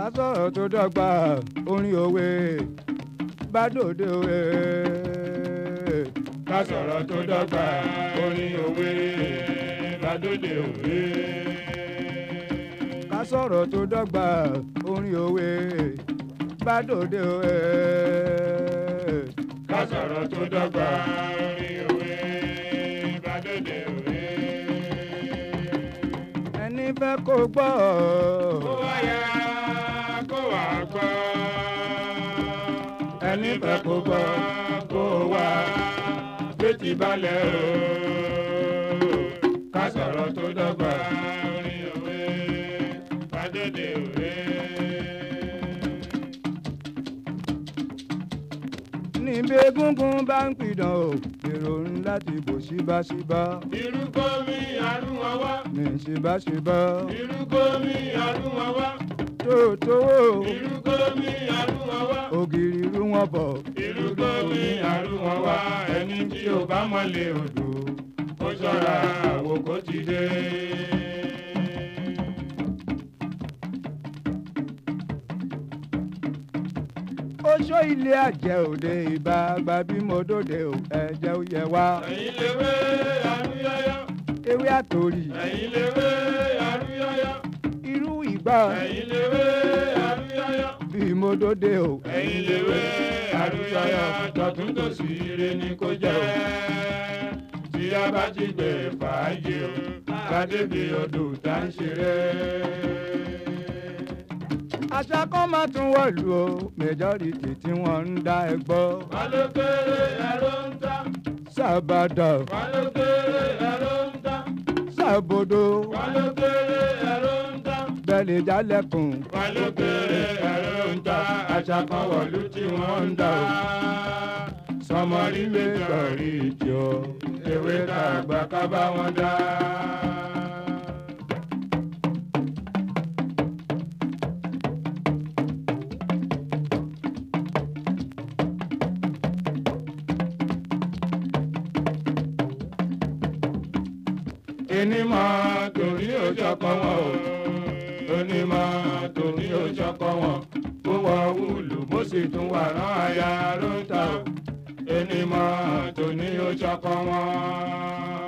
ká sọ̀rọ̀ tó dọ́gba orin òwe bá dòde òwe. ká sọ̀rọ̀ tó dọ́gba orin òwe bá dòde òwe. ká sọ̀rọ̀ tó dọ́gba orin òwe bá dòde òwe. ká sọ̀rọ̀ tó dọ́gba orin òwe bá dòde òwe. ẹni fẹ́ kó gbọ́ kó wáyà kó wá gbọ́. ẹni fẹ́ kó gbọ́ kó wá fetí balẹ̀ o. ká sọ̀rọ̀ tó dọ́gba orin òwe bá dòde òwe. níbi egúngún bá ń pidàn o èrò ńlá ti bò síbáṣíbá. irúgbó mi àrùn ọwá. ní síbáṣíbá. irúgbó mi àrùn ọwá. tòótòwó. irúgbó mi àrùn ọwá. ògiri irú wọn bọ̀. irúgbó mi àrùn ọwá. ẹni tí ò bá mọ̀lẹ́ odò ó ṣọ́ra àwòkó ti dé. oṣó ilé àjẹ́ òde ìbá gba bí mo dóde ò ẹ̀jẹ̀ ó yẹ wá. ẹ̀yin lewé àrúyáyá. ewé àtòrí. ẹ̀yin lewé àrúyáyá. irú ìgbà. ẹ̀yin lewé àrúyáyá. bí mo dóde ò. ẹ̀yin lewé àrúyáyá. tọ̀tún tòsì ire ni kò jẹ́. tí a bá ti gbé fàájì o ká débi odò tá ń ṣeré. àṣà kan máa tún wọ̀lú o majority tí wọ́n ń dá ẹ gbọ́. balókèrè ẹ̀rọ ń ta. sábàdà. balókèrè ẹ̀rọ ń ta. sábòdò. balókèrè ẹ̀rọ ń ta. bẹ́lẹ̀ jálẹ̀kùn. balókèrè ẹ̀rọ ń ta. àṣà kan wọ̀lú tí wọ́n ń dá o. sọmọrí méjọ̀rí ìjọ ewé tàgbà ká bá wọn dá. onímọ̀ torí òjọkọ wọn o onímọ̀ torí òjọkọ wọn mo wọ wúlù mo sì tún wà rán aya ló ń ta o onímọ̀ torí òjọkọ wọn.